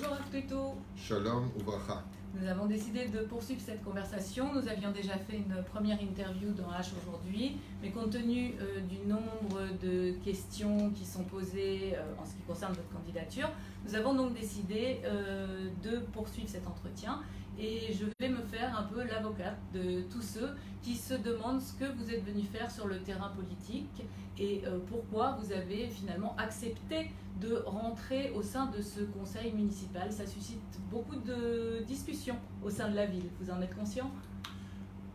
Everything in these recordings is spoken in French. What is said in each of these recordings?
Bonjour Artuito. Shalom Uvracha. Nous avons décidé de poursuivre cette conversation. Nous avions déjà fait une première interview dans H aujourd'hui, mais compte tenu du nombre de questions qui sont posées en ce qui concerne votre candidature, nous avons donc décidé de poursuivre cet entretien. Et je vais me faire un peu l'avocate de tous ceux qui se demandent ce que vous êtes venu faire sur le terrain politique et pourquoi vous avez finalement accepté de rentrer au sein de ce conseil municipal. Ça suscite beaucoup de discussions au sein de la ville. Vous en êtes conscient ?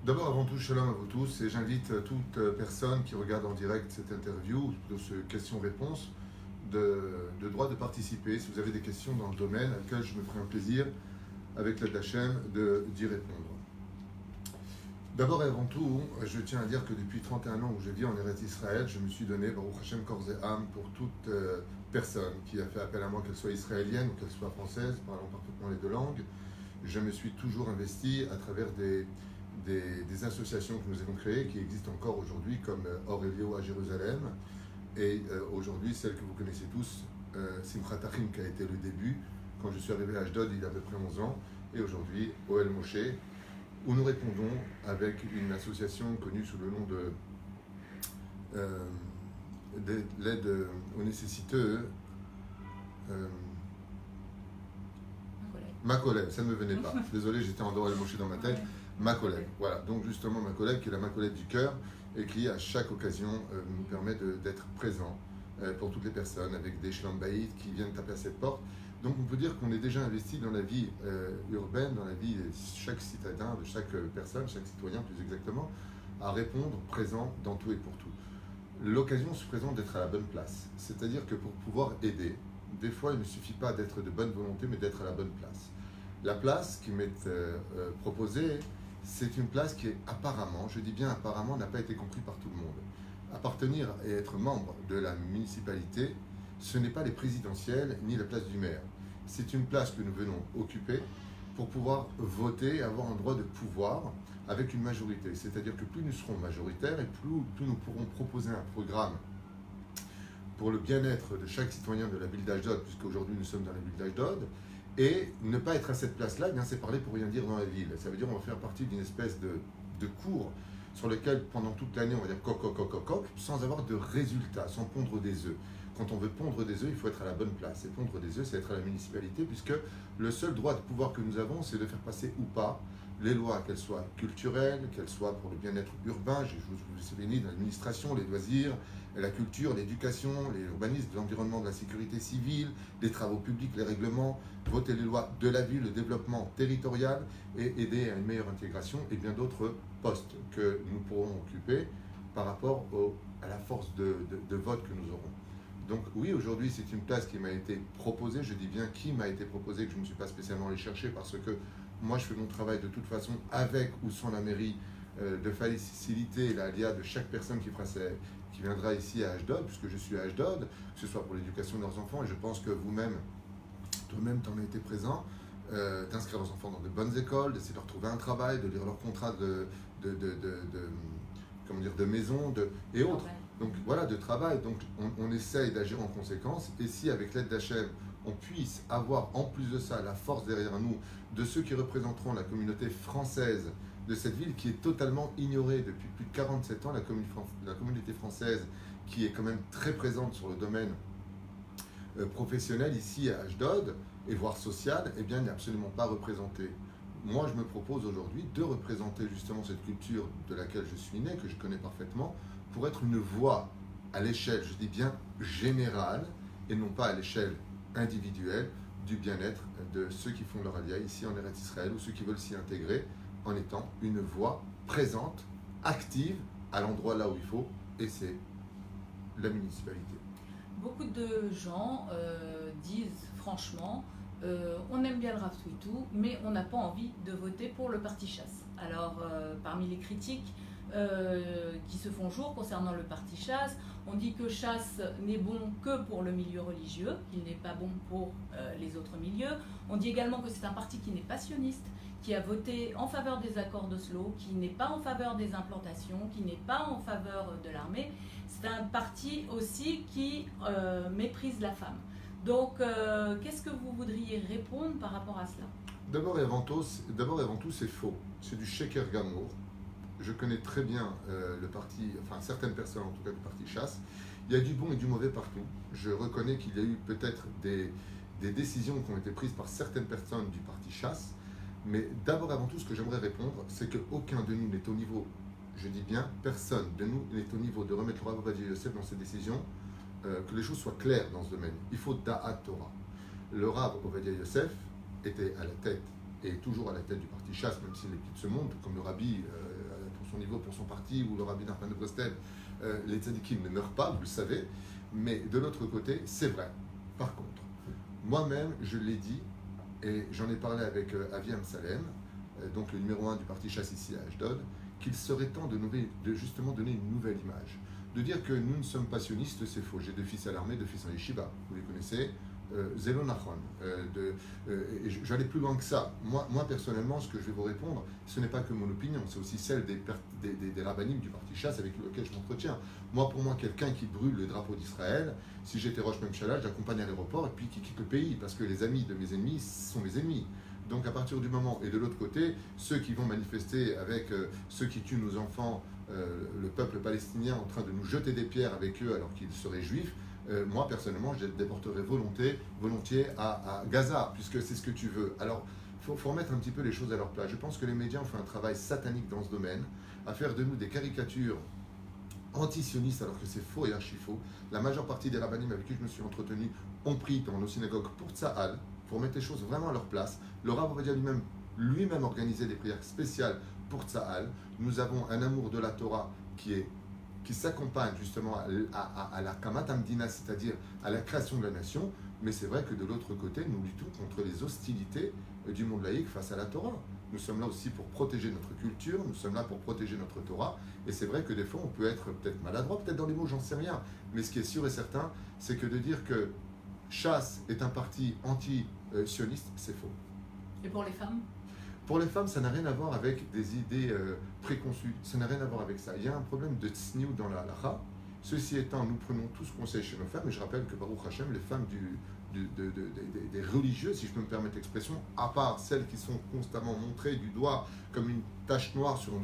D'abord, avant tout, shalom à vous tous, et j'invite toute personne qui regarde en direct cette interview, de ce question-réponse, de droit de participer. Si vous avez des questions dans le domaine, à laquelle je me ferai un plaisir, avec l'aide d'Hachem, d'y répondre. D'abord et avant tout, je tiens à dire que depuis 31 ans où je vis en Eretz Israël, je me suis donné, Baruch Hashem Korze Am, pour toute personne qui a fait appel à moi, qu'elle soit israélienne ou qu'elle soit française, parlant parfaitement les deux langues. Je me suis toujours investi à travers des associations que nous avons créées, qui existent encore aujourd'hui, comme Aurelio à Jérusalem, et aujourd'hui celle que vous connaissez tous, Simchat Achim, qui a été le début. Quand je suis arrivé à Ashdod, il y a à peu près 11 ans, et aujourd'hui, Ohel Moshe, où nous répondons avec une association connue sous le nom de l'aide aux nécessiteux. Ma collègue, ça ne me venait pas. Désolé, j'étais en Ohel Moshe dans ma tête. Ma collègue, voilà. Donc justement, ma collègue, qui est la ma collègue du cœur, et qui, à chaque occasion, nous permet d'être présent pour toutes les personnes, avec des shlom bayit qui viennent taper à cette porte. Donc on peut dire qu'on est déjà investi dans la vie urbaine, dans la vie de chaque citadin, de chaque personne, chaque citoyen plus exactement, à répondre présent dans tout et pour tout. L'occasion se présente d'être à la bonne place. C'est-à-dire que pour pouvoir aider, des fois il ne suffit pas d'être de bonne volonté, mais d'être à la bonne place. La place qui m'est proposée, c'est une place qui est apparemment, je dis bien apparemment, n'a pas été comprise par tout le monde. Appartenir et être membre de la municipalité, ce n'est pas les présidentielles ni la place du maire. C'est une place que nous venons occuper pour pouvoir voter, avoir un droit de pouvoir avec une majorité. C'est-à-dire que plus nous serons majoritaires et plus nous pourrons proposer un programme pour le bien-être de chaque citoyen de la ville d'Ashdod, puisqu'aujourd'hui nous sommes dans la ville d'Ashdod, et ne pas être à cette place-là, bien c'est parler pour rien dire dans la ville. Ça veut dire qu'on va faire partie d'une espèce de cours sur lequel pendant toute l'année on va dire coq, coq, coq, coq, coq, sans avoir de résultats, sans pondre des œufs. Quand on veut pondre des œufs, il faut être à la bonne place. Et pondre des œufs, c'est être à la municipalité, puisque le seul droit de pouvoir que nous avons, c'est de faire passer ou pas les lois, qu'elles soient culturelles, qu'elles soient pour le bien-être urbain, je vous ai dit, dans l'administration, les loisirs, la culture, l'éducation, l'urbanisme, l'environnement, de la sécurité civile, les travaux publics, les règlements, voter les lois de la ville, le développement territorial et aider à une meilleure intégration et bien d'autres postes que nous pourrons occuper par rapport à la force de vote que nous aurons. Donc oui, aujourd'hui, c'est une place qui m'a été proposée. Je dis bien qui m'a été proposée, que je ne suis pas spécialement allé chercher parce que moi, je fais mon travail de toute façon avec ou sans la mairie de faciliter l'alia de chaque personne qui viendra ici à Ashdod, puisque je suis à Ashdod, que ce soit pour l'éducation de leurs enfants. Et je pense que toi-même, tu en as été présent, d'inscrire leurs enfants dans de bonnes écoles, d'essayer de leur trouver un travail, de lire leur contrat de maison et autres. Donc voilà, de travail, donc on essaye d'agir en conséquence, et si avec l'aide d'Hachem, on puisse avoir en plus de ça la force derrière nous de ceux qui représenteront la communauté française de cette ville qui est totalement ignorée depuis plus de 47 ans, la communauté française qui est quand même très présente sur le domaine professionnel ici à Ashdod, et voire social, eh bien n'est absolument pas représentée. Moi, je me propose aujourd'hui de représenter justement cette culture de laquelle je suis né, que je connais parfaitement, pour être une voix à l'échelle, je dis bien générale, et non pas à l'échelle individuelle, du bien-être de ceux qui font leur alia ici en Eretz Israël, ou ceux qui veulent s'y intégrer, en étant une voix présente, active, à l'endroit là où il faut, et c'est la municipalité. Beaucoup de gens disent franchement, on aime bien le Rav Twitou, mais on n'a pas envie de voter pour le parti chasse. Alors, parmi les critiques qui se font jour concernant le parti chasse, on dit que chasse n'est bon que pour le milieu religieux, qu'il n'est pas bon pour les autres milieux. On dit également que c'est un parti qui n'est pas sioniste, qui a voté en faveur des accords d'Oslo, qui n'est pas en faveur des implantations, qui n'est pas en faveur de l'armée. C'est un parti aussi qui méprise la femme. Donc, qu'est-ce que vous voudriez répondre par rapport à cela? D'abord et avant tout, c'est faux. C'est du Sheker Gamour. Je connais très bien le parti, enfin certaines personnes en tout cas du parti chasse. Il y a du bon et du mauvais partout. Je reconnais qu'il y a eu peut-être des décisions qui ont été prises par certaines personnes du parti chasse. Mais d'abord et avant tout, ce que j'aimerais répondre, c'est qu'aucun de nous n'est au niveau, je dis bien, personne de nous n'est au niveau de remettre le Rav Ovadia Yosef dans ses décisions, que les choses soient claires dans ce domaine. Il faut Da'at Torah. Le Rav Ovadia Yosef était à la tête, et toujours à la tête du parti chasse, même si les petites se montent, comme le Rabbi, pour son niveau, pour son parti, ou le Rabbi Nachman de Breslev, les tzadikim ne meurent pas, vous le savez, mais de l'autre côté, c'est vrai. Par contre, moi-même, je l'ai dit, et j'en ai parlé avec Avi Amsalem, donc le numéro 1 du parti chasse ici à Ashdod, qu'il serait temps de justement donner une nouvelle image. De dire que nous ne sommes pas sionistes, c'est faux. J'ai 2 fils à l'armée, 2 fils en yeshiva, vous les connaissez. Zélo Nachon. J'allais plus loin que ça. Moi, personnellement, ce que je vais vous répondre, ce n'est pas que mon opinion, c'est aussi celle des rabbinim du parti chasse avec lequel je m'entretiens. Moi, pour moi, quelqu'un qui brûle le drapeau d'Israël, si j'étais Rosh Memshala, j'accompagne à l'aéroport et puis qui quitte le pays, parce que les amis de mes ennemis sont mes ennemis. Donc à partir du moment, et de l'autre côté, ceux qui vont manifester avec ceux qui tuent nos enfants, le peuple palestinien en train de nous jeter des pierres avec eux alors qu'ils seraient juifs, moi personnellement je les déporterai volontiers à Gaza, puisque c'est ce que tu veux. Alors il faut remettre un petit peu les choses à leur place. Je pense que les médias ont fait un travail satanique dans ce domaine, à faire de nous des caricatures anti-sionistes alors que c'est faux et archi-faux. La majeure partie des rabbinim avec qui je me suis entretenu ont pris dans nos synagogues pour Tsahal, pour mettre les choses vraiment à leur place. Le Rav Ovadia lui-même organisait des prières spéciales pour Tsahal. Nous avons un amour de la Torah qui s'accompagne justement à la Kamat Amdina, c'est-à-dire à la création de la nation, mais c'est vrai que de l'autre côté, nous luttons contre les hostilités du monde laïque face à la Torah. Nous sommes là aussi pour protéger notre culture, nous sommes là pour protéger notre Torah, et c'est vrai que des fois on peut être peut-être maladroit, peut-être dans les mots, j'en sais rien, mais ce qui est sûr et certain, c'est que de dire que Chasse est un parti anti-sioniste, c'est faux. Et pour les femmes? Pour les femmes, ça n'a rien à voir avec des idées préconçues. Ça n'a rien à voir avec ça. Il y a un problème de tsniou dans la halacha. Ceci étant, nous prenons tout ce conseil chez nos femmes. Et je rappelle que Baruch Hashem, les femmes des religieux, si je peux me permettre l'expression, à part celles qui sont constamment montrées du doigt comme une tache noire sur un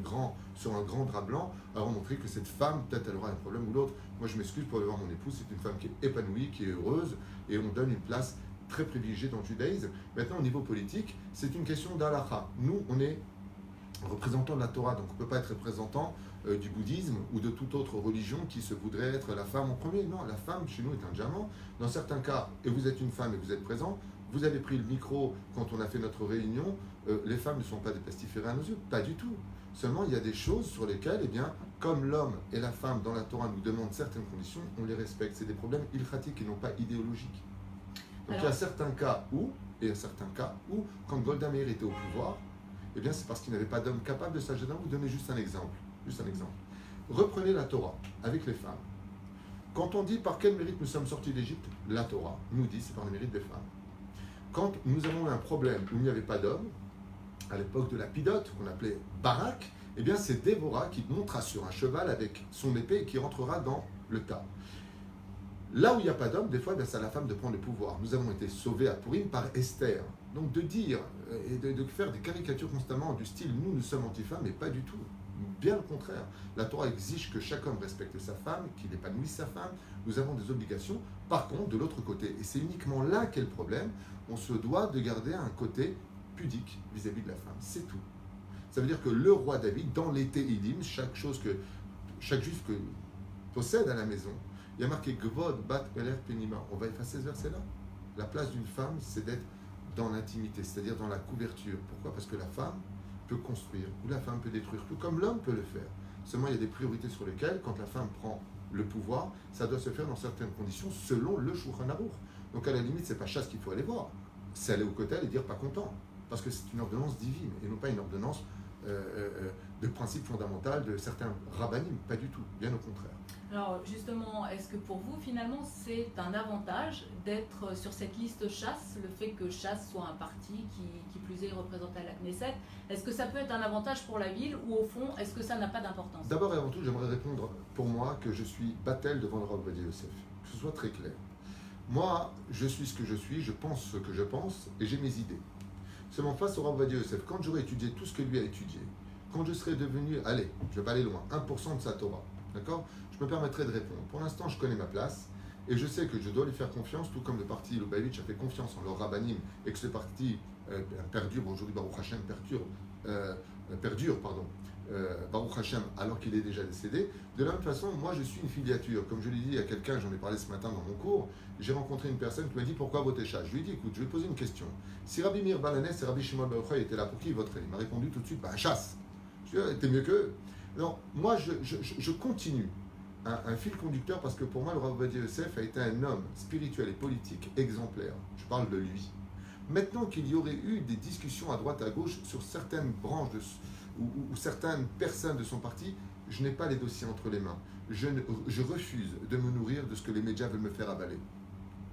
grand drap blanc, alors on montrer que cette femme, peut-être elle aura un problème ou l'autre. Moi, je m'excuse pour aller voir mon épouse. C'est une femme qui est épanouie, qui est heureuse, et on donne une place très privilégié dans le judaïsme. Maintenant, au niveau politique, c'est une question d'halakha. Nous, on est représentants de la Torah, donc on ne peut pas être représentant du bouddhisme ou de toute autre religion qui se voudrait être la femme en premier. Non, la femme, chez nous, est un diamant. Dans certains cas, et vous êtes une femme et vous êtes présent, vous avez pris le micro quand on a fait notre réunion, les femmes ne sont pas des pestiférés à nos yeux, pas du tout. Seulement, il y a des choses sur lesquelles, eh bien, comme l'homme et la femme dans la Torah nous demandent certaines conditions, on les respecte. C'est des problèmes ilchatiques et non pas idéologiques. Donc il y a certains cas où, quand Golda Meir était au pouvoir, eh bien c'est parce qu'il n'avait pas d'homme capable de s'agir d'un. Vous donner juste un exemple. Reprenez la Torah avec les femmes. Quand on dit par quel mérite nous sommes sortis d'Égypte, la Torah nous dit c'est par le mérite des femmes. Quand nous avons un problème où il n'y avait pas d'homme, à l'époque de la Pidote, qu'on appelait Barak, eh bien c'est Déborah qui montera sur un cheval avec son épée et qui rentrera dans le tas. Là où il n'y a pas d'homme, des fois, c'est à la femme de prendre le pouvoir. Nous avons été sauvés à Purim par Esther. Donc de dire et de faire des caricatures constamment du style « nous sommes anti-femmes », mais pas du tout. Bien le contraire. La Torah exige que chaque homme respecte sa femme, qu'il épanouisse sa femme. Nous avons des obligations. Par contre, de l'autre côté, et c'est uniquement là qu'est le problème, on se doit de garder un côté pudique vis-à-vis de la femme. C'est tout. Ça veut dire que le roi David, dans les Téhilim, chaque juif que possède à la maison, il y a marqué Gvod Bat Eler Penima. On va effacer ce verset-là. La place d'une femme, c'est d'être dans l'intimité, c'est-à-dire dans la couverture. Pourquoi ? Parce que la femme peut construire ou la femme peut détruire, tout comme l'homme peut le faire. Seulement, il y a des priorités sur lesquelles, quand la femme prend le pouvoir, ça doit se faire dans certaines conditions selon le Shulchan Aruch. Donc, à la limite, c'est pas Chasse qu'il faut aller voir. C'est aller au Kotel et dire pas content. Parce que c'est une ordonnance divine et non pas une ordonnance de principe fondamental de certains rabbinim. Pas du tout, bien au contraire. Alors justement, est-ce que pour vous, finalement, c'est un avantage d'être sur cette liste Chasse, le fait que Chasse soit un parti qui plus est représenté à la Knesset? Est-ce que ça peut être un avantage pour la ville ou au fond, est-ce que ça n'a pas d'importance? D'abord et avant tout, j'aimerais répondre pour moi que je suis battel devant le Rav Ovadia Yosef, que ce soit très clair. Moi, je suis ce que je suis, je pense ce que je pense et j'ai mes idées. Seulement face au Rav Ovadia Yosef, quand j'aurai étudié tout ce que lui a étudié, quand je serai devenu, allez, je vais pas aller loin, 1% de sa Torah, d'accord? Je me permettrai de répondre. Pour l'instant, je connais ma place et je sais que je dois lui faire confiance, tout comme le parti Lubavitch a fait confiance en leur rabbanim et que ce parti perdure, aujourd'hui Baruch Hashem perdure, Baruch Hashem, alors qu'il est déjà décédé. De la même façon, moi je suis une filiature. Comme je l'ai dit à quelqu'un, j'en ai parlé ce matin dans mon cours, j'ai rencontré une personne qui m'a dit pourquoi voter Shas. Je lui ai dit écoute, je vais te poser une question. Si Rabbi Meir Balanès et Rabbi Shimon Bar Yochai étaient là, pour qui ils voteraient? Il m'a répondu tout de suite Shas. Je lui ai dit t'es mieux qu'eux. Non, moi je continue un fil conducteur parce que pour moi le Rav Ovadia Yosef a été un homme spirituel et politique exemplaire. Je parle de lui. Maintenant qu'il y aurait eu des discussions à droite à gauche sur certaines branches ou certaines personnes de son parti, je n'ai pas les dossiers entre les mains. Je refuse de me nourrir de ce que les médias veulent me faire avaler.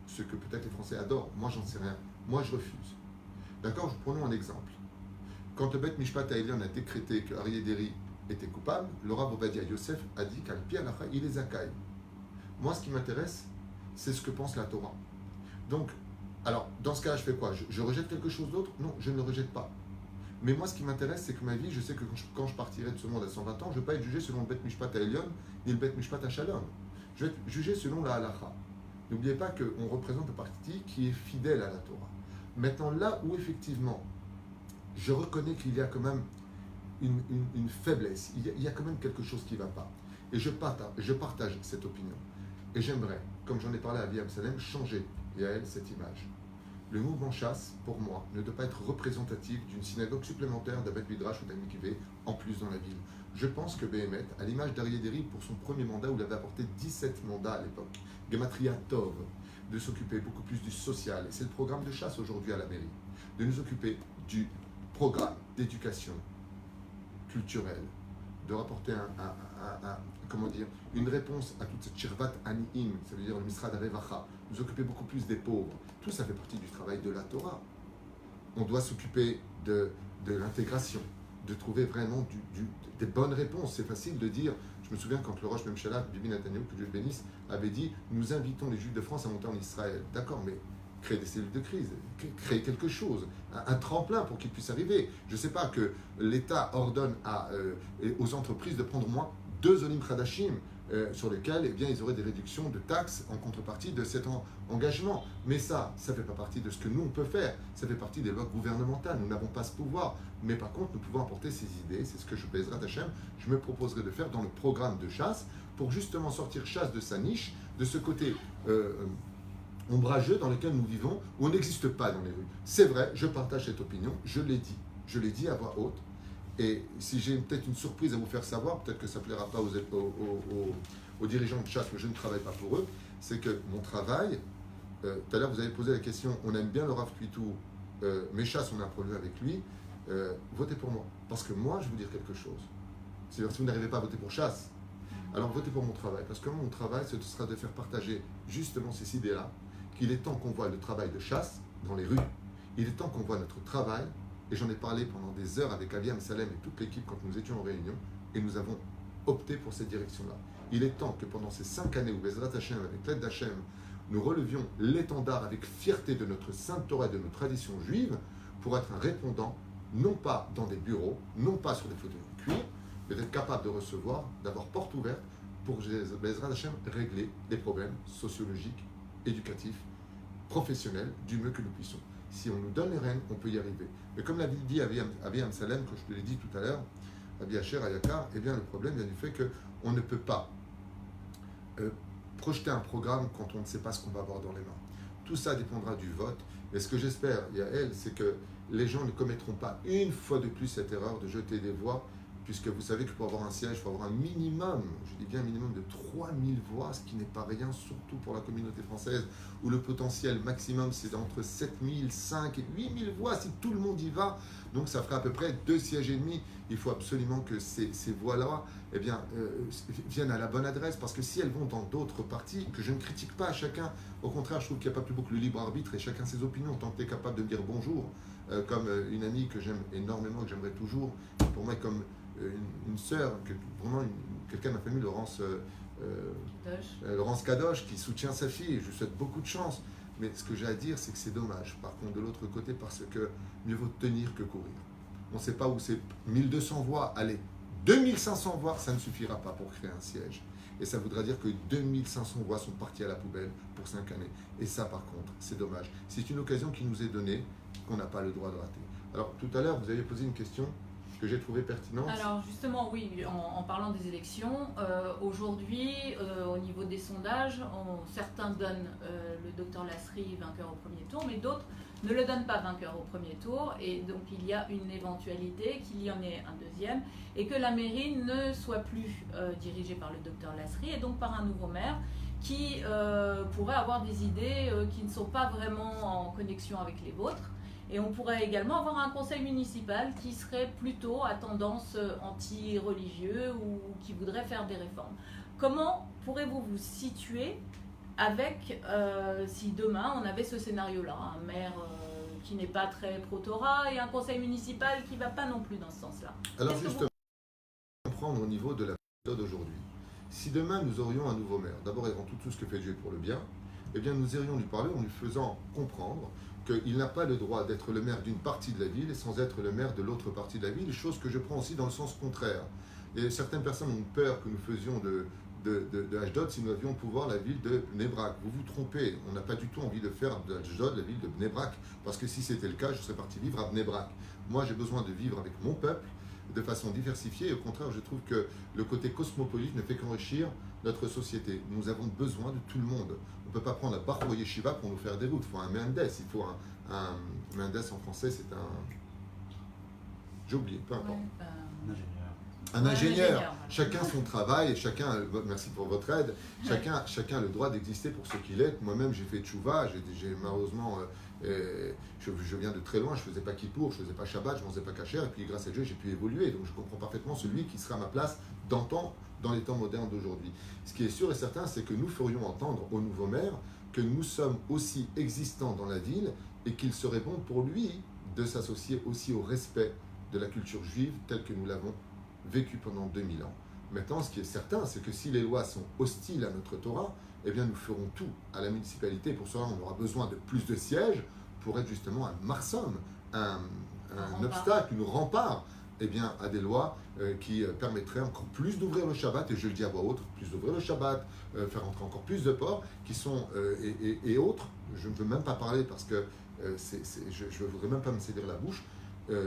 Ce que peut-être les Français adorent, moi j'en sais rien. Moi je refuse. D'accord? Prenons un exemple. Quand le Bet Mishpat Haïlion a décrété que Aryeh Deri était coupable, le Rav Ovadia Yosef a dit qu'Al Pi Halacha, il est Zakaï. Moi ce qui m'intéresse, c'est ce que pense la Torah. Donc, alors, dans ce cas, je fais quoi? Je rejette quelque chose d'autre? Non, je ne le rejette pas. Mais moi, ce qui m'intéresse, c'est que ma vie, je sais que quand je partirai de ce monde à 120 ans, je ne vais pas être jugé selon le Bet Mishpat Haïlion ni le Bet Mishpat Shalom. Je vais être jugé selon la Halacha. N'oubliez pas qu'on représente un parti qui est fidèle à la Torah. Maintenant, là où effectivement, je reconnais qu'il y a quand même une faiblesse, il y a quand même quelque chose qui ne va pas. Et je partage cette opinion. Et j'aimerais, comme j'en ai parlé à Aviam Salem, changer, et à elle, cette image. Le mouvement Shas, pour moi, ne doit pas être représentatif d'une synagogue supplémentaire d'Abed Midrash ou d'Amikivé, en plus dans la ville. Je pense que Béhémet, à l'image d'Aryeh Deri pour son premier mandat, où il avait apporté 17 mandats à l'époque, Gematria Tov, de s'occuper beaucoup plus du social, et c'est le programme de Shas aujourd'hui à la mairie, de nous occuper du programme d'éducation culturelle, de rapporter une réponse à toute cette shirvat ani'im, ça veut dire le misrad harevacha, nous occuper beaucoup plus des pauvres. Tout ça fait partie du travail de la Torah. On doit s'occuper de l'intégration, de trouver vraiment des bonnes réponses. C'est facile de dire, je me souviens quand le Rosh Memshala, Bibi Netanyahu, que Dieu le bénisse, avait dit, nous invitons les Juifs de France à monter en Israël. D'accord, mais créer des cellules de crise, créer quelque chose, un tremplin pour qu'ils puissent arriver. Je ne sais pas que l'État ordonne aux entreprises de prendre au moins 2 Olim Khadashim sur lesquels ils auraient des réductions de taxes en contrepartie de cet engagement. Mais ça ne fait pas partie de ce que nous on peut faire. Ça fait partie des lois gouvernementales. Nous n'avons pas ce pouvoir. Mais par contre, nous pouvons apporter ces idées. C'est ce que Bezrat Hashem, je me proposerai de faire dans le programme de chasse pour justement sortir chasse de sa niche, de ce côté ombrageux dans lequel nous vivons, où on n'existe pas dans les rues. C'est vrai, je partage cette opinion, je l'ai dit à voix haute, et si j'ai peut-être une surprise à vous faire savoir, peut-être que ça ne plaira pas aux dirigeants de chasse, mais je ne travaille pas pour eux, c'est que mon travail, tout à l'heure vous avez posé la question, on aime bien le Rav Twitou, mais chasse on a un problème avec lui, votez pour moi, parce que moi je vais vous dire quelque chose, c'est-à-dire si vous n'arrivez pas à voter pour chasse, alors votez pour mon travail, parce que mon travail ce sera de faire partager justement ces idées-là, qu'il est temps qu'on voit le travail de chasse dans les rues. Il est temps qu'on voit notre travail, et j'en ai parlé pendant des heures avec Aviam Salem et toute l'équipe quand nous étions en réunion, et nous avons opté pour cette direction-là. Il est temps que pendant ces 5 années où Bezrat Hashem, avec l'aide d'Hachem, nous relevions l'étendard avec fierté de notre sainte Torah et de notre tradition juive, pour être un répondant, non pas dans des bureaux, non pas sur des fauteuils en cuir, mais d'être capable de recevoir, d'avoir porte ouverte pour Bezrat Hashem régler les problèmes sociologiques, éducatifs, professionnels, du mieux que nous puissions. Si on nous donne les rênes, on peut y arriver. Mais comme l'a dit Aviam Salem, que je te l'ai dit tout à l'heure, Abi Asher, Ayakar, eh bien le problème vient du fait qu'on ne peut pas projeter un programme quand on ne sait pas ce qu'on va avoir dans les mains. Tout ça dépendra du vote. Et ce que j'espère, Yael, c'est que les gens ne commettront pas une fois de plus cette erreur de jeter des voix, puisque vous savez que pour avoir un siège, il faut avoir un minimum, je dis bien un minimum de 3000 voix, ce qui n'est pas rien, surtout pour la communauté française, où le potentiel maximum c'est entre 7000, 5 et 8000 voix, si tout le monde y va, donc ça ferait à peu près 2 sièges et demi. Il faut absolument que ces voix-là viennent à la bonne adresse, parce que si elles vont dans d'autres partis, que je ne critique pas à chacun, au contraire, je trouve qu'il n'y a pas plus beau que le libre arbitre et chacun ses opinions, tant que tu es capable de me dire bonjour, comme une amie que j'aime énormément, que j'aimerais toujours, pour moi comme une sœur, vraiment quelqu'un de ma famille, Laurence Kadosh, qui soutient sa fille. Je lui souhaite beaucoup de chance. Mais ce que j'ai à dire, c'est que c'est dommage. Par contre, de l'autre côté, parce que mieux vaut tenir que courir. On ne sait pas où c'est. 1200 voix, allez, 2500 voix, ça ne suffira pas pour créer un siège. Et ça voudra dire que 2500 voix sont parties à la poubelle pour 5 années. Et ça, par contre, c'est dommage. C'est une occasion qui nous est donnée, qu'on n'a pas le droit de rater. Alors, tout à l'heure, vous avez posé une question que j'ai trouvée pertinente. Alors justement, oui, en parlant des élections, aujourd'hui, au niveau des sondages, certains donnent le docteur Lasry vainqueur au premier tour, mais d'autres ne le donnent pas vainqueur au premier tour. Et donc il y a une éventualité qu'il y en ait un deuxième et que la mairie ne soit plus dirigée par le docteur Lasry et donc par un nouveau maire qui pourrait avoir des idées qui ne sont pas vraiment en connexion avec les vôtres. Et on pourrait également avoir un conseil municipal qui serait plutôt à tendance anti-religieux ou qui voudrait faire des réformes. Comment pourrez-vous vous situer avec, si demain on avait ce scénario-là, un maire qui n'est pas très pro-Torah et un conseil municipal qui ne va pas non plus dans ce sens-là? Alors justement, comprendre au niveau de la méthode aujourd'hui. Si demain nous aurions un nouveau maire, d'abord avant tout ce que fait Dieu pour le bien, eh bien nous irions lui parler en lui faisant comprendre qu'il n'a pas le droit d'être le maire d'une partie de la ville sans être le maire de l'autre partie de la ville, chose que je prends aussi dans le sens contraire. Et certaines personnes ont peur que nous faisions de Ashdod si nous avions pouvoir la ville de Bnei Brak. Vous vous trompez, on n'a pas du tout envie de faire de Ashdod la ville de Bnei Brak, parce que si c'était le cas, je serais parti vivre à Bnei Brak. Moi, j'ai besoin de vivre avec mon peuple de façon diversifiée, et au contraire, je trouve que le côté cosmopolite ne fait qu'enrichir notre société. Nous avons besoin de tout le monde. On ne peut pas prendre un Baruch Yeshiva pour nous faire des routes. Il faut un Mendes. Il faut un Mendes en français, c'est un... J'ai oublié, peu importe. Un ingénieur. Un ingénieur. Chacun son travail et chacun, merci pour votre aide, chacun a le droit d'exister pour ce qu'il est. Moi-même, j'ai fait tchouva, j'ai malheureusement, je viens de très loin, je ne faisais pas kippour, je ne faisais pas shabbat, je ne mangeais pas kasher, et puis grâce à Dieu, j'ai pu évoluer. Donc je comprends parfaitement celui qui sera à ma place d'antan dans les temps modernes d'aujourd'hui. Ce qui est sûr et certain, c'est que nous ferions entendre au nouveau maire que nous sommes aussi existants dans la ville et qu'il serait bon pour lui de s'associer aussi au respect de la culture juive telle que nous l'avons vécu pendant 2000 ans. Maintenant, ce qui est certain, c'est que si les lois sont hostiles à notre Torah, eh bien nous ferons tout à la municipalité. Pour cela, on aura besoin de plus de sièges pour être justement un marsum, un obstacle, une rempart, eh bien, à des lois qui permettraient encore plus d'ouvrir le Shabbat, et je le dis à voix haute, plus d'ouvrir le Shabbat, faire entrer encore plus de porcs, qui sont, et autres, je ne veux même pas parler parce que je ne voudrais même pas me séduire la bouche.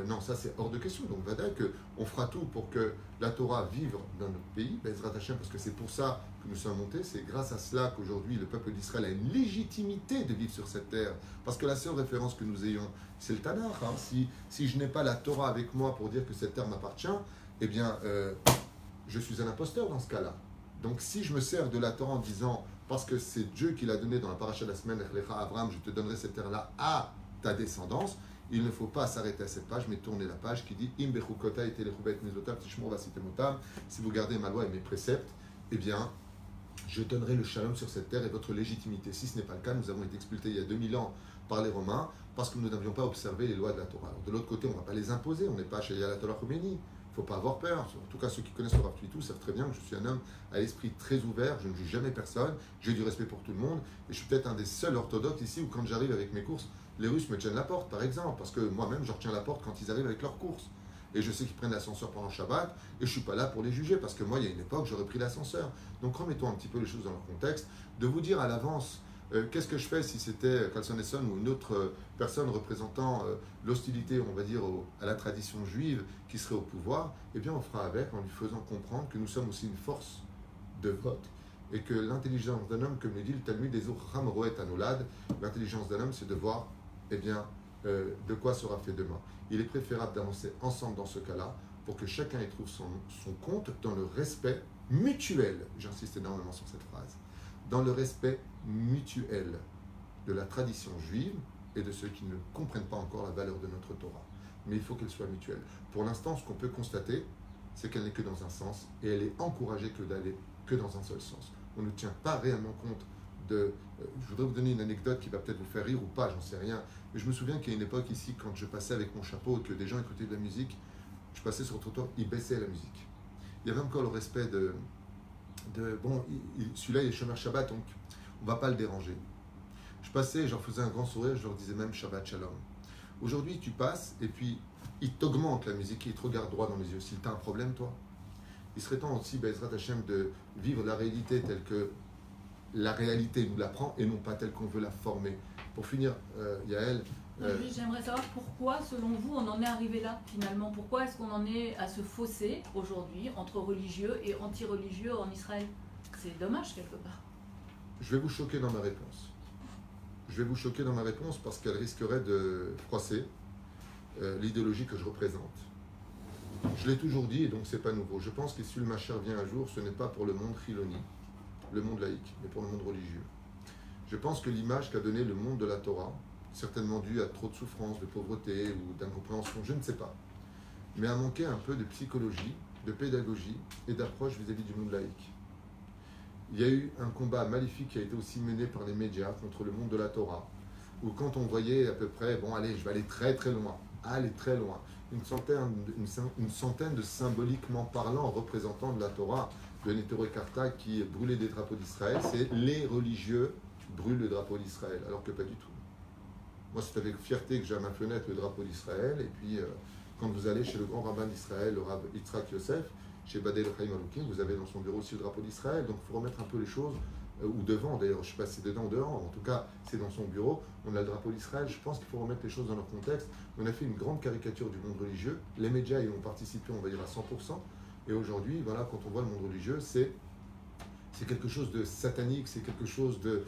Non, ça c'est hors de question. Donc, Vadaï, on fera tout pour que la Torah vive dans notre pays, Bezrat Hashem, parce que c'est pour ça que nous sommes montés. C'est grâce à cela qu'aujourd'hui le peuple d'Israël a une légitimité de vivre sur cette terre. Parce que la seule référence que nous ayons, c'est le Tanakh. Hein. Si je n'ai pas la Torah avec moi pour dire que cette terre m'appartient, eh bien, je suis un imposteur dans ce cas-là. Donc, si je me sers de la Torah en disant, parce que c'est Dieu qui l'a donné dans la paracha de la semaine, Abraham, je te donnerai cette terre-là à ta descendance. Il ne faut pas s'arrêter à cette page, mais tourner la page qui dit si vous gardez ma loi et mes préceptes, eh bien, je donnerai le shalom sur cette terre et votre légitimité. Si ce n'est pas le cas, nous avons été expulsés il y a 2000 ans par les Romains parce que nous n'avions pas observé les lois de la Torah. Alors, de l'autre côté, on ne va pas les imposer, on n'est pas chez Ayatollah Khomeini. Il ne faut pas avoir peur. En tout cas, ceux qui connaissent le Rav Tuitou savent très bien que je suis un homme à l'esprit très ouvert, je ne juge jamais personne, j'ai du respect pour tout le monde, et je suis peut-être un des seuls orthodoxes ici où quand j'arrive avec mes courses, les Russes me tiennent la porte, par exemple, parce que moi-même, je retiens la porte quand ils arrivent avec leurs courses. Et je sais qu'ils prennent l'ascenseur pendant Shabbat, et je ne suis pas là pour les juger, parce que moi, il y a une époque, j'aurais pris l'ascenseur. Donc remettons un petit peu les choses dans leur contexte, de vous dire à l'avance, qu'est-ce que je fais si c'était Carlson Esson ou une autre personne représentant l'hostilité, on va dire, à la tradition juive qui serait au pouvoir, eh bien on fera avec en lui faisant comprendre que nous sommes aussi une force de vote et que l'intelligence d'un homme, comme le dit le Talmud des Ocham Roet Anolad, l'intelligence d'un homme c'est de voir eh bien, de quoi sera fait demain. Il est préférable d'avancer ensemble dans ce cas-là pour que chacun y trouve son compte dans le respect mutuel, j'insiste énormément sur cette phrase, dans le respect mutuel de la tradition juive et de ceux qui ne comprennent pas encore la valeur de notre Torah. Mais il faut qu'elle soit mutuelle. Pour l'instant, ce qu'on peut constater, c'est qu'elle n'est que dans un sens et elle est encouragée d'aller que dans un seul sens. On ne tient pas réellement compte de... je voudrais vous donner une anecdote qui va peut-être vous faire rire ou pas, j'en sais rien. Mais je me souviens qu'il y a une époque ici, quand je passais avec mon chapeau et que des gens écoutaient de la musique, Je passais sur le trottoir, il baissait la musique. Il y avait encore le respect celui-là il est chômeur Shabbat, donc on ne va pas le déranger. Je passais, je leur faisais un grand sourire, je leur disais même Shabbat Shalom. Aujourd'hui, tu passes et puis il t'augmente la musique et il te regarde droit dans les yeux. S'il t'a un problème, toi, il serait temps aussi, Bezrat Hashem, de vivre la réalité telle que la réalité nous l'apprend et non pas telle qu'on veut la former. Pour finir, Yael. J'aimerais savoir pourquoi, selon vous, on en est arrivé là, finalement. Pourquoi est-ce qu'on en est à se fausser aujourd'hui entre religieux et anti-religieux en Israël? C'est dommage, quelque part. Je vais vous choquer dans ma réponse. Parce qu'elle risquerait de froisser l'idéologie que je représente. Je l'ai toujours dit et donc c'est pas nouveau. Je pense que si le Mashiach vient un jour, ce n'est pas pour le monde chiloni, le monde laïque, mais pour le monde religieux. Je pense que l'image qu'a donnée le monde de la Torah, certainement due à trop de souffrance, de pauvreté ou d'incompréhension, je ne sais pas, mais a manqué un peu de psychologie, de pédagogie et d'approche vis-à-vis du monde laïque. Il y a eu un combat maléfique qui a été aussi mené par les médias contre le monde de la Torah, où quand on voyait à peu près, bon allez, je vais aller très très loin, une centaine de symboliquement parlant représentants de la Torah, de Netero et Karta qui brûlaient des drapeaux d'Israël, c'est les religieux brûlent le drapeau d'Israël, alors que pas du tout. Moi, c'est avec fierté que j'ai à ma fenêtre le drapeau d'Israël, et puis quand vous allez chez le grand rabbin d'Israël, le rabbin Yitzhak Yosef, chez Badel Chaim Aloukim, vous avez dans son bureau aussi le drapeau d'Israël, donc il faut remettre un peu les choses, ou devant d'ailleurs, je ne sais pas si c'est dedans ou dehors, en tout cas c'est dans son bureau, on a le drapeau d'Israël, je pense qu'il faut remettre les choses dans leur contexte. On a fait une grande caricature du monde religieux, les médias y ont participé, on va dire à 100%, et aujourd'hui, voilà, quand on voit le monde religieux, c'est quelque chose de satanique, c'est quelque chose de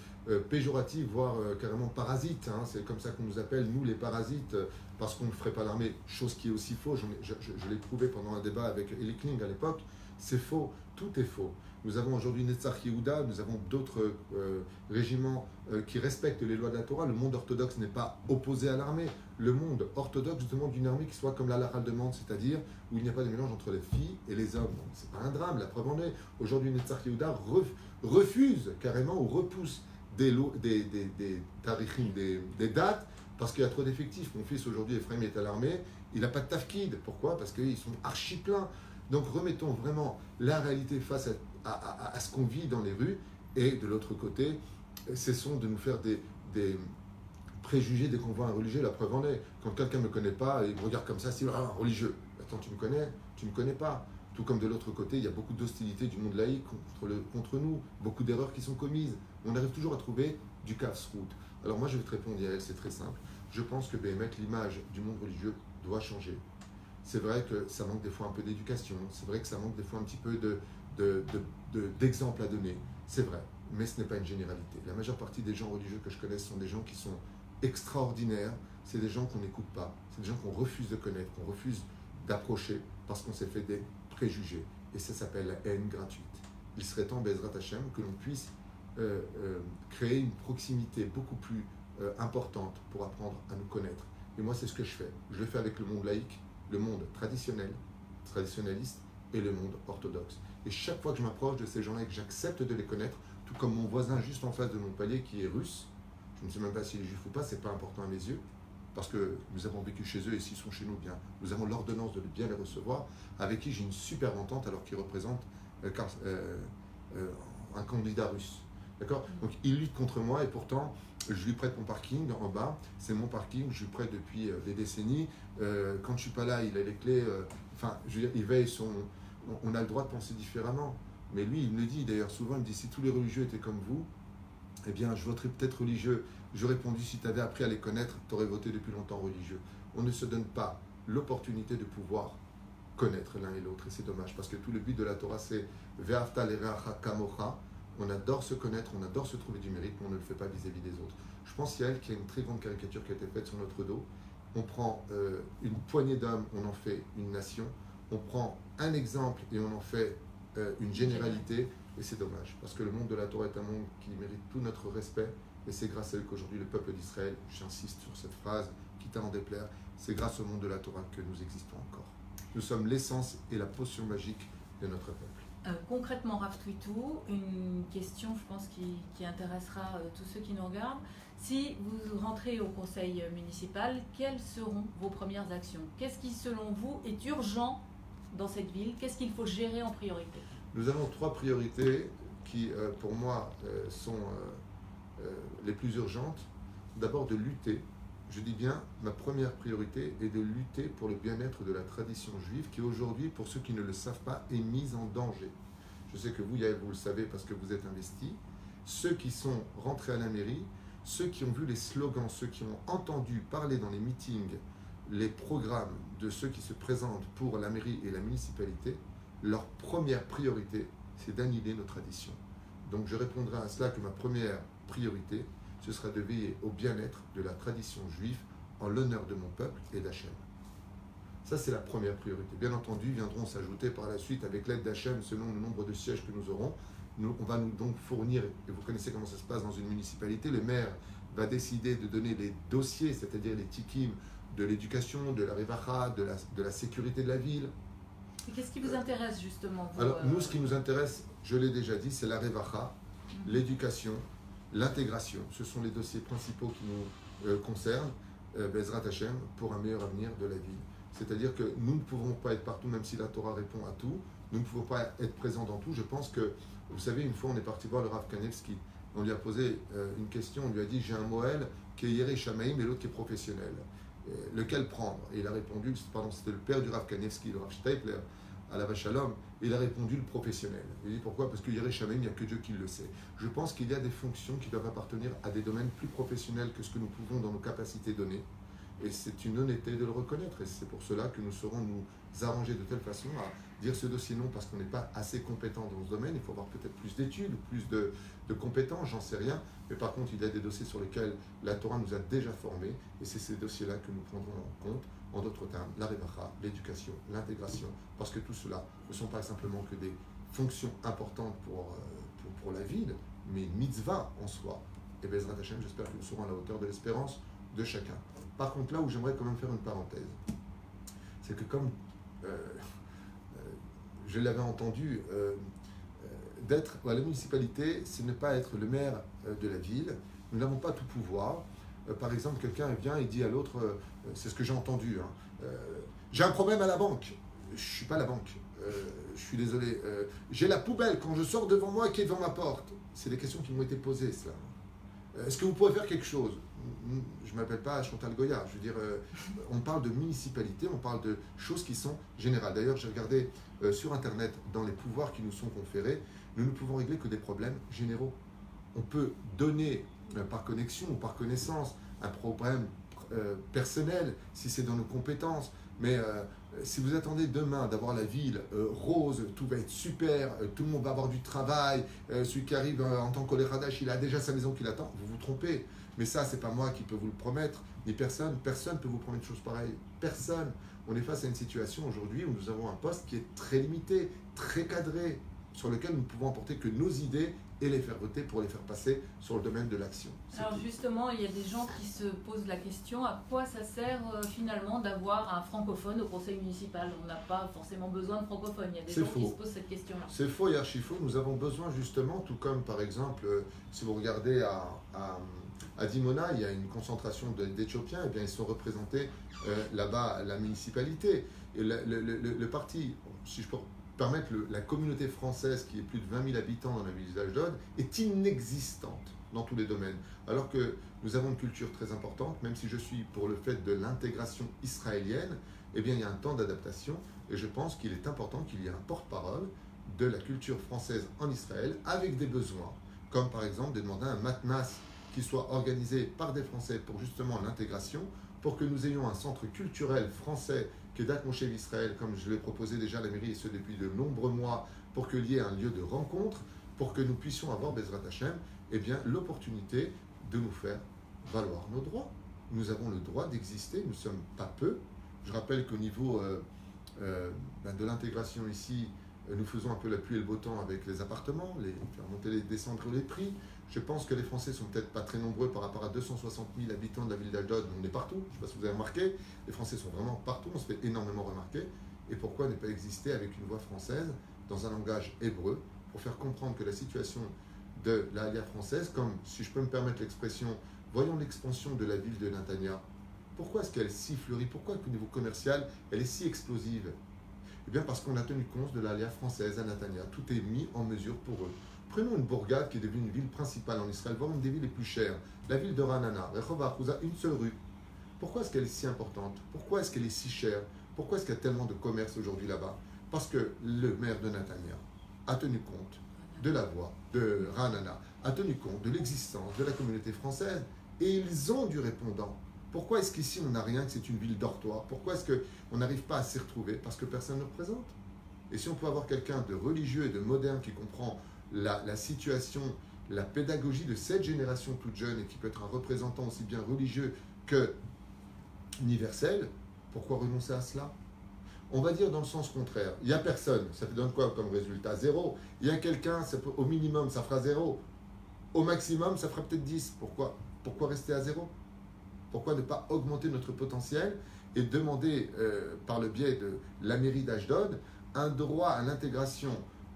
péjoratif, voire carrément parasite. Hein. C'est comme ça qu'on nous appelle, nous les parasites, parce qu'on ne ferait pas l'armée. Chose qui est aussi faux, je l'ai prouvé pendant un débat avec Eli Kling à l'époque, c'est faux, tout est faux. Nous avons aujourd'hui Netzach Yehuda, nous avons d'autres régiments qui respectent les lois de la Torah. Le monde orthodoxe n'est pas opposé à l'armée. Le monde orthodoxe demande une armée qui soit comme la Lahal demande, c'est-à-dire où il n'y a pas de mélange entre les filles et les hommes. Ce n'est pas un drame, la preuve en est. Aujourd'hui, Netzach Yehuda refuse carrément ou repousse des tarichim, des dates, parce qu'il y a trop d'effectifs. Mon fils aujourd'hui, Ephraim, est à l'armée, il n'a pas de tafkid. Pourquoi? Parce qu'ils sont archi pleins. Donc remettons vraiment la réalité face à ce qu'on vit dans les rues, et de l'autre côté, cessons de nous faire des préjugés dès qu'on voit un religieux. La preuve en est, quand quelqu'un ne me connaît pas, il me regarde comme ça, c'est un religieux. Attends, tu me connais? Tu ne me connais pas. Tout comme de l'autre côté, il y a beaucoup d'hostilité du monde laïque contre nous, beaucoup d'erreurs qui sont commises. On arrive toujours à trouver du casse-route. Alors moi je vais te répondre, Yael, c'est très simple. Je pense que l'image du monde religieux doit changer. C'est vrai que ça manque des fois un peu d'éducation, c'est vrai que ça manque des fois un petit peu d'exemples à donner, c'est vrai, mais ce n'est pas une généralité. La majeure partie des gens religieux que je connais sont des gens qui sont extraordinaires, c'est des gens qu'on n'écoute pas, c'est des gens qu'on refuse de connaître, qu'on refuse d'approcher parce qu'on s'est fait des préjugés, et ça s'appelle la haine gratuite. Il serait temps, Bezrat Hashem, que l'on puisse créer une proximité beaucoup plus importante pour apprendre à nous connaître. Et moi, c'est ce que je fais. Je le fais avec le monde laïque, le monde traditionnaliste et le monde orthodoxe. Et chaque fois que je m'approche de ces gens-là et que j'accepte de les connaître, tout comme mon voisin juste en face de mon palier qui est russe, je ne sais même pas s'il est juif ou pas, c'est pas important à mes yeux, parce que nous avons vécu chez eux et s'ils sont chez nous, bien, nous avons l'ordonnance de bien les recevoir, avec qui j'ai une super entente alors qu'ils représentent un candidat russe. D'accord? Donc il lutte contre moi et pourtant je lui prête mon parking en bas, c'est mon parking, je lui prête depuis des décennies. Quand je ne suis pas là, il a les clés, je veux dire, il veille on a le droit de penser différemment. Mais lui, il me le dit d'ailleurs souvent, il me dit si tous les religieux étaient comme vous, eh bien je voterais peut-être religieux. Je répondu si tu avais appris à les connaître, tu aurais voté depuis longtemps religieux. On ne se donne pas l'opportunité de pouvoir connaître l'un et l'autre et c'est dommage parce que tout le but de la Torah c'est Ve'afta le'reacha kamocha. On adore se connaître, on adore se trouver du mérite, mais on ne le fait pas vis-à-vis des autres. Je pense qu'il y a une très grande caricature qui a été faite sur notre dos. On prend une poignée d'hommes, on en fait une nation. On prend un exemple et on en fait une généralité. Et c'est dommage, parce que le monde de la Torah est un monde qui mérite tout notre respect. Et c'est grâce à eux qu'aujourd'hui le peuple d'Israël, j'insiste sur cette phrase, quitte à en déplaire, c'est grâce au monde de la Torah que nous existons encore. Nous sommes l'essence et la potion magique de notre peuple. Concrètement, Rav Twitou, une question, je pense, qui intéressera tous ceux qui nous regardent. Si vous rentrez au conseil municipal, quelles seront vos premières actions? Qu'est-ce qui, selon vous, est urgent dans cette ville? Qu'est-ce qu'il faut gérer en priorité? Nous avons 3 priorités qui, pour moi, sont les plus urgentes. D'abord, de lutter. Je dis bien, ma première priorité est de lutter pour le bien-être de la tradition juive qui aujourd'hui, pour ceux qui ne le savent pas, est mise en danger. Je sais que vous, Yael, vous le savez parce que vous êtes investis. Ceux qui sont rentrés à la mairie, ceux qui ont vu les slogans, ceux qui ont entendu parler dans les meetings, les programmes de ceux qui se présentent pour la mairie et la municipalité, leur première priorité, c'est d'annihiler nos traditions. Donc je répondrai à cela que ma première priorité, ce sera de veiller au bien-être de la tradition juive en l'honneur de mon peuple et d'Hachem. Ça, c'est la première priorité. Bien entendu, viendront s'ajouter par la suite, avec l'aide d'Hachem, selon le nombre de sièges que nous aurons, on va nous donc fournir, et vous connaissez comment ça se passe dans une municipalité, le maire va décider de donner les dossiers, c'est-à-dire les tikim de l'éducation, de la revacha, de la sécurité de la ville. Et qu'est-ce qui vous intéresse justement vous, Alors, nous, ce qui nous intéresse, je l'ai déjà dit, c'est la revacha, l'éducation, l'intégration. Ce sont les dossiers principaux qui nous concernent, Bezrat Hashem, pour un meilleur avenir de la ville. C'est-à-dire que nous ne pouvons pas être partout, même si la Torah répond à tout. Nous ne pouvons pas être présents dans tout. Je pense que, vous savez, une fois, on est parti voir le Rav Kanevski. On lui a posé une question, on lui a dit, j'ai un Moël qui est Yerei Shamaïm et l'autre qui est professionnel. Lequel prendre? Et il a répondu, c'était le père du Rav Kanevski, le Rav Steipler, à la Vachalom, il a répondu le professionnel. Il dit pourquoi? Parce que Yerei Shamaïm, il n'y a que Dieu qui le sait. Je pense qu'il y a des fonctions qui doivent appartenir à des domaines plus professionnels que ce que nous pouvons dans nos capacités données. Et c'est une honnêteté de le reconnaître. Et c'est pour cela que nous saurons nous arranger de telle façon à dire ce dossier non parce qu'on n'est pas assez compétent dans ce domaine. Il faut avoir peut-être plus d'études, plus de compétences, j'en sais rien. Mais par contre, il y a des dossiers sur lesquels la Torah nous a déjà formés. Et c'est ces dossiers-là que nous prendrons en compte. En d'autres termes, la revacha, l'éducation, l'intégration. Parce que tout cela ne sont pas simplement que des fonctions importantes pour la ville, mais une mitzvah en soi. Et Bezrat Hashem, j'espère que nous serons à la hauteur de l'espérance de chacun. Par contre, là où j'aimerais quand même faire une parenthèse, c'est que comme je l'avais entendu, d'être à la municipalité, c'est ne pas être le maire de la ville. Nous n'avons pas tout pouvoir. Par exemple, quelqu'un vient et dit à l'autre, c'est ce que j'ai entendu, j'ai un problème à la banque. Je ne suis pas la banque. Je suis désolé. J'ai la poubelle quand je sors devant moi qui est devant ma porte. C'est des questions qui m'ont été posées, cela. Est-ce que vous pouvez faire quelque chose? Je ne m'appelle pas Chantal Goya. Je veux dire, on parle de municipalité, on parle de choses qui sont générales. D'ailleurs, j'ai regardé sur Internet, dans les pouvoirs qui nous sont conférés, nous ne pouvons régler que des problèmes généraux. On peut donner par connexion ou par connaissance un problème personnel, si c'est dans nos compétences. Mais si vous attendez demain d'avoir la ville rose, tout va être super, tout le monde va avoir du travail, celui qui arrive en tant qu'Oléradash, il a déjà sa maison qui l'attend, vous vous trompez. Mais ça, c'est pas moi qui peux vous le promettre, ni personne. Personne ne peut vous promettre une chose pareille. Personne. On est face à une situation aujourd'hui où nous avons un poste qui est très limité, très cadré, sur lequel nous ne pouvons apporter que nos idées et les faire voter pour les faire passer sur le domaine de l'action. Alors justement, il y a des gens qui se posent la question, à quoi ça sert finalement d'avoir un francophone au conseil municipal? On n'a pas forcément besoin de francophone, il y a des gens qui se posent cette question-là. C'est faux et archi faux, nous avons besoin justement, tout comme par exemple, si vous regardez à Dimona, il y a une concentration d'Éthiopiens, et bien ils sont représentés là-bas à la municipalité. Et le parti, si je peux permettre, la communauté française qui est plus de 20 000 habitants dans la ville d'Ashdod est inexistante dans tous les domaines. Alors que nous avons une culture très importante, même si je suis pour le fait de l'intégration israélienne, eh bien il y a un temps d'adaptation et je pense qu'il est important qu'il y ait un porte-parole de la culture française en Israël avec des besoins, comme par exemple de demander un matnas qui soit organisé par des Français pour justement l'intégration, pour que nous ayons un centre culturel français qui est d'Akmoshev Israël, comme je l'ai proposé déjà à la mairie, et ce depuis de nombreux mois, pour qu'il y ait un lieu de rencontre, pour que nous puissions avoir, Bezrat Hashem, eh bien, l'opportunité de nous faire valoir nos droits. Nous avons le droit d'exister, nous ne sommes pas peu. Je rappelle qu'au niveau de l'intégration ici, nous faisons un peu la pluie et le beau temps avec les appartements, faire monter, descendre les prix. Je pense que les Français sont peut-être pas très nombreux par rapport à 260 000 habitants de la ville d'Ashdod. On est partout, je ne sais pas si vous avez remarqué. Les Français sont vraiment partout, on se fait énormément remarquer. Et pourquoi ne pas exister avec une voix française dans un langage hébreu pour faire comprendre que la situation de l'Aliyah française, comme, si je peux me permettre l'expression, voyons l'expansion de la ville de Netanya. Pourquoi est-ce qu'elle est si fleurie? Pourquoi au niveau commercial, elle est si explosive? Eh bien parce qu'on a tenu compte de l'Aliyah française à Netanya. Tout est mis en mesure pour eux. Prenons une bourgade qui est devenue une ville principale en Israël, voire une des villes les plus chères, la ville de Ra'anana, Rehov Achouza, une seule rue. Pourquoi est-ce qu'elle est si importante? Pourquoi est-ce qu'elle est si chère? Pourquoi est-ce qu'il y a tellement de commerce aujourd'hui là-bas? Parce que le maire de Netanya a tenu compte de la voix de Ra'anana, a tenu compte de l'existence de la communauté française, et ils ont du répondant. Pourquoi est-ce qu'ici on n'a rien, que c'est une ville dortoir? Pourquoi est-ce qu'on n'arrive pas à s'y retrouver? Parce que personne ne le représente. Et si on peut avoir quelqu'un de religieux et de moderne qui comprend la situation, la pédagogie de cette génération toute jeune et qui peut être un représentant aussi bien religieux que universel, pourquoi renoncer à cela? On va dire dans le sens contraire. Il n'y a personne, ça donne quoi comme résultat? 0. Il y a quelqu'un, au minimum, ça fera 0. Au maximum, ça fera peut-être 10. Pourquoi rester à 0? Pourquoi ne pas augmenter notre potentiel et demander, par le biais de la mairie d'Ashdod, un droit à l'intégration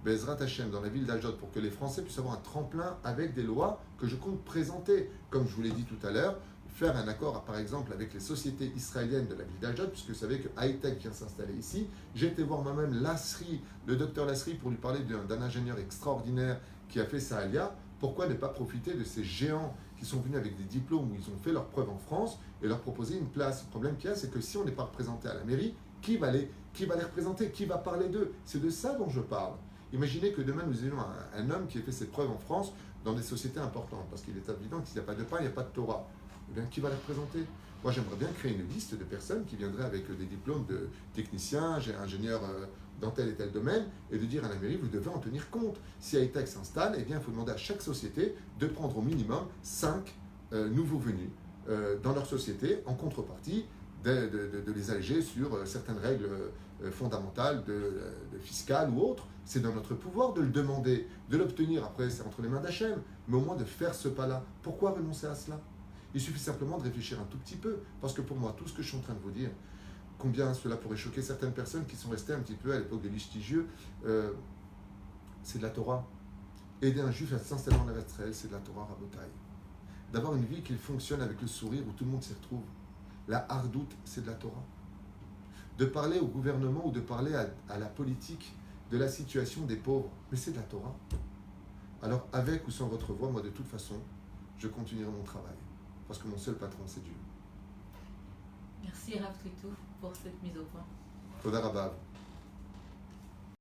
Bezrat Hashem dans la ville d'Ashdod pour que les Français puissent avoir un tremplin avec des lois que je compte présenter, comme je vous l'ai dit tout à l'heure, faire un accord par exemple avec les sociétés israéliennes de la ville d'Ashdod, puisque vous savez que Hightech vient s'installer ici. J'ai été voir moi-même Lasri, le docteur Lasri, pour lui parler d'un ingénieur extraordinaire qui a fait sa alia. Pourquoi ne pas profiter de ces géants qui sont venus avec des diplômes où ils ont fait leurs preuves en France et leur proposer une place? Le problème qu'il y a, c'est que si on n'est pas représenté à la mairie, qui va les représenter? Qui va parler d'eux? C'est de ça dont je parle. Imaginez que demain nous ayons un homme qui ait fait ses preuves en France dans des sociétés importantes, parce qu'il est évident que s'il n'y a pas de pain, il n'y a pas de Torah. Eh bien, qui va les représenter? Moi, j'aimerais bien créer une liste de personnes qui viendraient avec des diplômes de technicien, ingénieur dans tel et tel domaine, et de dire à la mairie, vous devez en tenir compte. Si Hightech s'installe, eh bien, il faut demander à chaque société de prendre au minimum 5 nouveaux venus dans leur société, en contrepartie de les alléger sur certaines règles fondamentales de fiscales ou autres. C'est dans notre pouvoir de le demander, de l'obtenir. Après, c'est entre les mains d'Hachem, mais au moins de faire ce pas-là. Pourquoi renoncer à cela? Il suffit simplement de réfléchir un tout petit peu, parce que pour moi, tout ce que je suis en train de vous dire, combien cela pourrait choquer certaines personnes qui sont restées un petit peu à l'époque des litigieux, c'est de la Torah. Aider un juif à s'installer en Eretz Israël, c'est de la Torah Rabotai. D'avoir une vie qui fonctionne avec le sourire, où tout le monde s'y retrouve. La hardoute, c'est de la Torah. De parler au gouvernement ou de parler à la politique de la situation des pauvres, mais c'est de la Torah. Alors, avec ou sans votre voix, moi, de toute façon, je continuerai mon travail. Parce que mon seul patron, c'est Dieu. Merci Rav Tritouf pour cette mise au point. Toda Rabba.